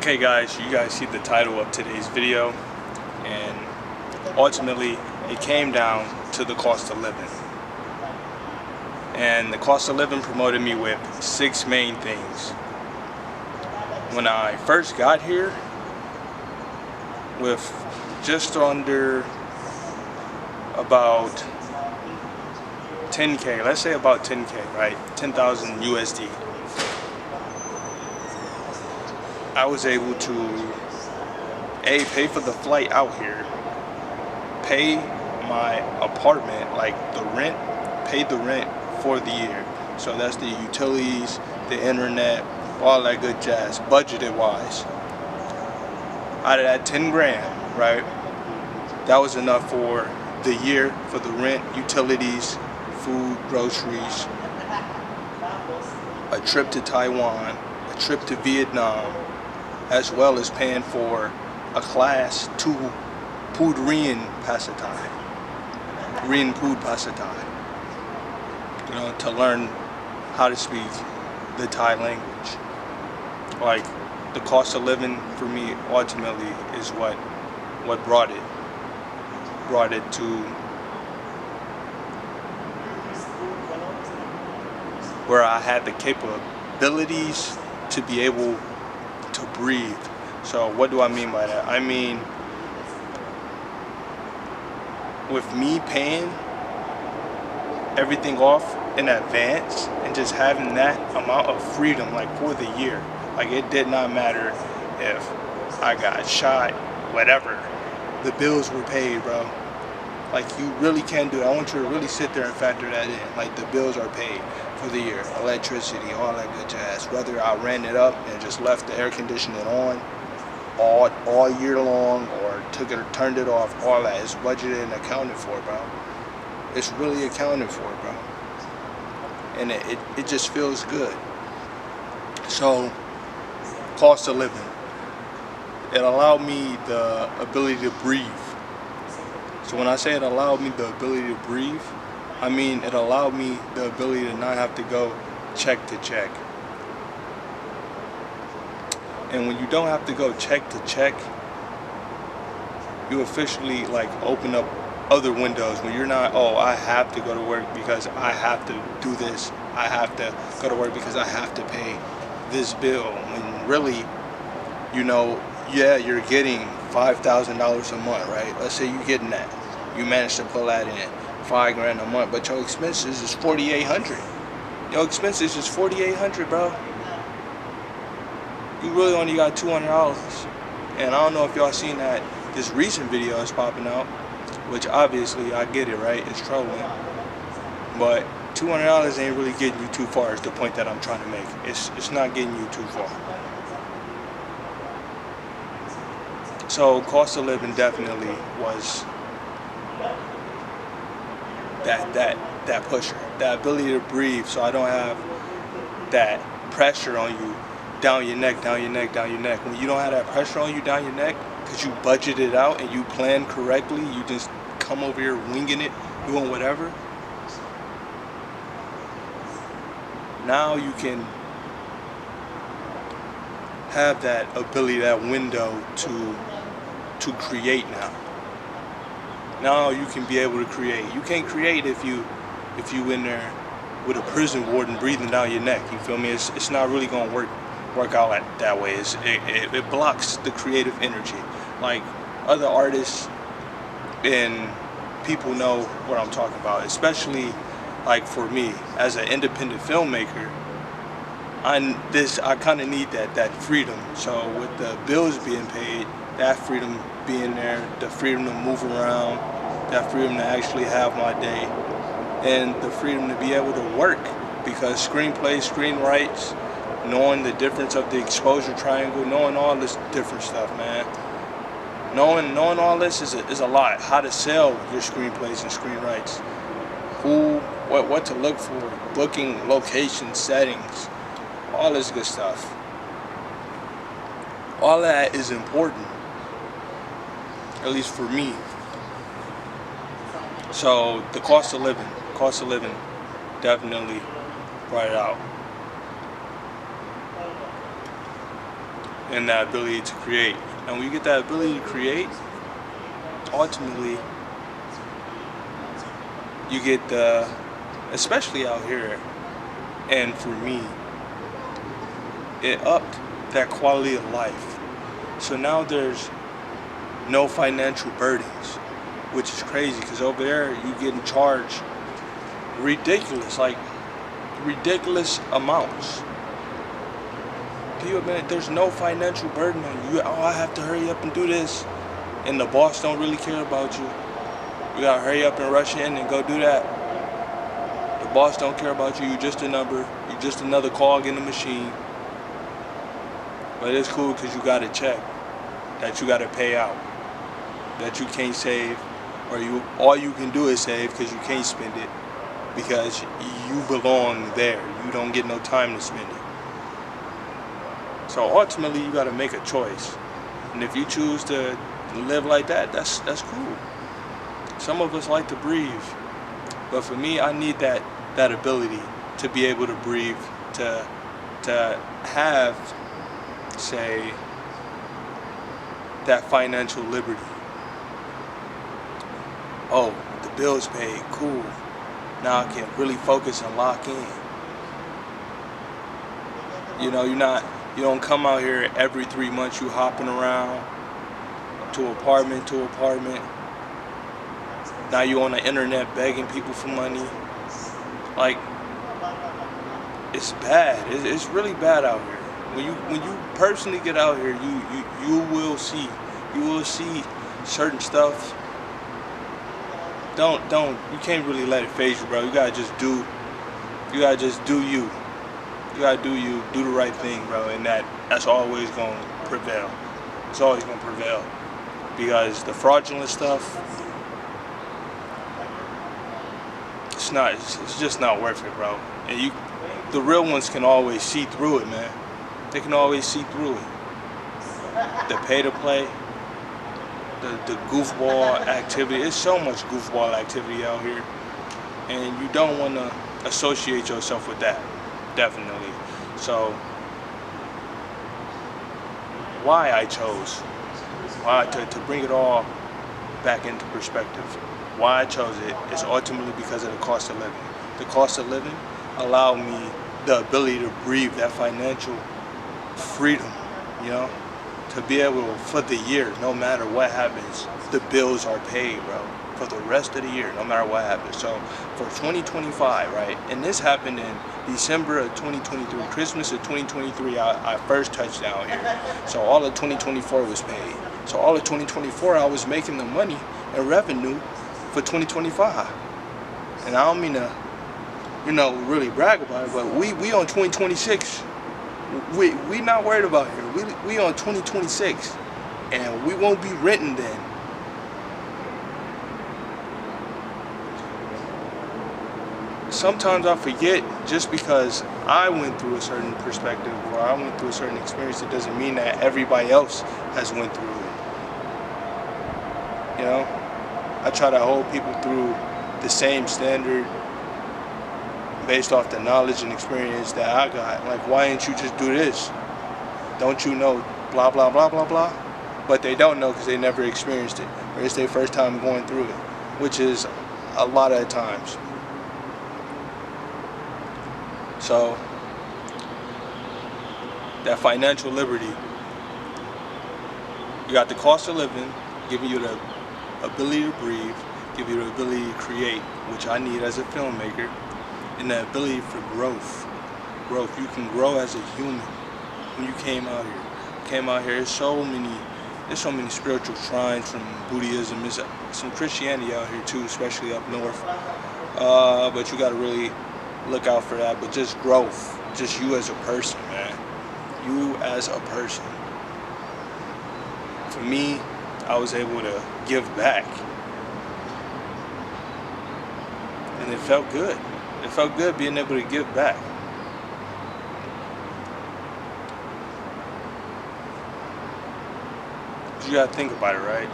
Okay guys, you guys see the title of today's video, and ultimately it came down to the cost of living. And the cost of living promoted me with 6 main things. When I first got here, with just under about 10K, let's say about 10K, right? 10,000 USD. I was able to pay for the flight out here, pay my apartment, like the rent, pay the rent for the year. So that's the utilities, the internet, all that good jazz, budgeted wise. Out of that 10 grand, right, that was enough for the year, for the rent, utilities, food, groceries, a trip to Taiwan, a trip to Vietnam, as well as paying for a class to Pud Rien Pasatai, Rien Pud Pasatai, you know, to learn how to speak the Thai language. Like, the cost of living for me ultimately is what brought it to where I had the capabilities to be able to breathe. So what do I mean by that? I mean, with me paying everything off in advance and just having that amount of freedom, like for the year, like it did not matter if I got shot, whatever, the bills were paid, bro. Like, you really can do it. I want you to really sit there and factor that in. Like, the bills are paid for the year, electricity, all that good jazz. Whether I ran it up and just left the air conditioning on all year long, or took it or turned it off, all that is budgeted and accounted for, bro. It's really accounted for, bro. And it just feels good. So, cost of living. It allowed me the ability to breathe. So when I say it allowed me the ability to breathe, I mean it allowed me the ability to not have to go check to check. And when you don't have to go check to check, you officially like open up other windows when you're not, oh, I have to go to work because I have to do this. I have to go to work because I have to pay this bill. When really, you know, yeah, you're getting $5,000 a month, right? Let's say you're getting that. You managed to pull that in, $5 grand a month, but your expenses is $4,800. Your expenses is $4,800, bro. You really only got $200. And I don't know if y'all seen that this recent video is popping out, which obviously I get it, right? It's troubling. But $200 ain't really getting you too far, is the point that I'm trying to make. It's not getting you too far. So cost of living definitely was that pusher, that ability to breathe, so I don't have that pressure on you down your neck. When you don't have that pressure on you down your neck, because you budget it out and you plan correctly, you just come over here winging it, doing whatever. Now you can have that ability, that window to create now. Now you can be able to create. You can't create if you in there with a prison warden breathing down your neck. You feel me? It's not really gonna work out that way. It blocks the creative energy. Like, other artists and people know what I'm talking about. Especially like for me as an independent filmmaker, I kind of need that freedom. So with the bills being paid, that freedom being there, the freedom to move around, that freedom to actually have my day, and the freedom to be able to work, because screenplay, screenwrites, knowing the difference of the exposure triangle, knowing all this different stuff, man. Knowing all this is a lot. How to sell your screenplays and screenwrites, what to look for, booking, location, settings, all this good stuff. All that is important, at least for me. So the cost of living definitely brought it out. and that ability to create. And when you get that ability to create, ultimately, you get especially out here, and for me, it upped that quality of life. So now there's no financial burdens, which is crazy, because over there you getting charged ridiculous amounts. Can you imagine? There's no financial burden on you. Oh, I have to hurry up and do this, and the boss don't really care about you. You gotta hurry up and rush in and go do that. The boss don't care about you. You're just a number. You're just another cog in the machine. But it's cool because you got a check that you gotta pay out, that you can't save, or all you can do is save because you can't spend it, because you belong there. You don't get no time to spend it. So ultimately, you got to make a choice, and if you choose to live like that, that's cool. Some of us like to breathe, but for me, I need that ability to be able to breathe, to have, say, that financial liberty. Oh, the bill's paid, cool. Now I can really focus and lock in. You know, you don't come out here every 3 months, you hopping around to apartment to apartment. Now you on the internet begging people for money. Like, it's bad. It's really bad out here. When you personally get out here, you will see certain stuff. You can't really let it phase you, bro. You gotta just do you. You gotta do the right thing, bro, and that's always gonna prevail. It's always gonna prevail, because the fraudulent stuff, it's just not worth it, bro. And the real ones can always see through it, man. They can always see through it. The pay to play, the goofball activity. There's so much goofball activity out here, and you don't want to associate yourself with that, definitely. So why I chose, to bring it all back into perspective, why I chose it is ultimately because of the cost of living. The cost of living allowed me the ability to breathe that financial freedom, to be able to, for the year, no matter what happens, the bills are paid, bro, for the rest of the year, no matter what happens. So for 2025, right, and this happened in December of 2023, Christmas of 2023, I first touched down here. So all of 2024 was paid. So all of 2024, I was making the money and revenue for 2025. And I don't mean to, really brag about it, but we on 2026. We not worried about here. We on 2026, and we won't be renting then. Sometimes I forget, just because I went through a certain perspective or I went through a certain experience, it doesn't mean that everybody else has went through it. I try to hold people through the same standard based off the knowledge and experience that I got. Like, why didn't you just do this? Don't you know blah, blah, blah, blah, blah? But they don't know because they never experienced it, or it's their first time going through it, which is a lot of times. So that financial liberty, you got the cost of living, giving you the ability to breathe, give you the ability to create, which I need as a filmmaker, and the ability for growth. You can grow as a human when you came out here. There's so many spiritual shrines from Buddhism. There's some Christianity out here too, especially up north. But you got to really look out for that. But just growth, just you as a person, man. You as a person. For me, I was able to give back, and it felt good. It felt good being able to give back. You gotta think about it, right?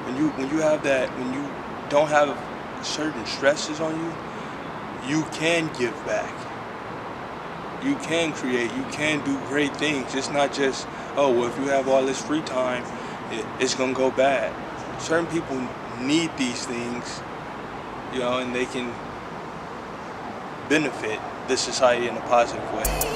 When you have that, when you don't have certain stresses on you, you can give back. You can create, you can do great things. It's not just, oh, well, if you have all this free time, it's gonna go bad. Certain people need these things, you know, and they can benefit the society in a positive way.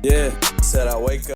Yeah, said I wake up.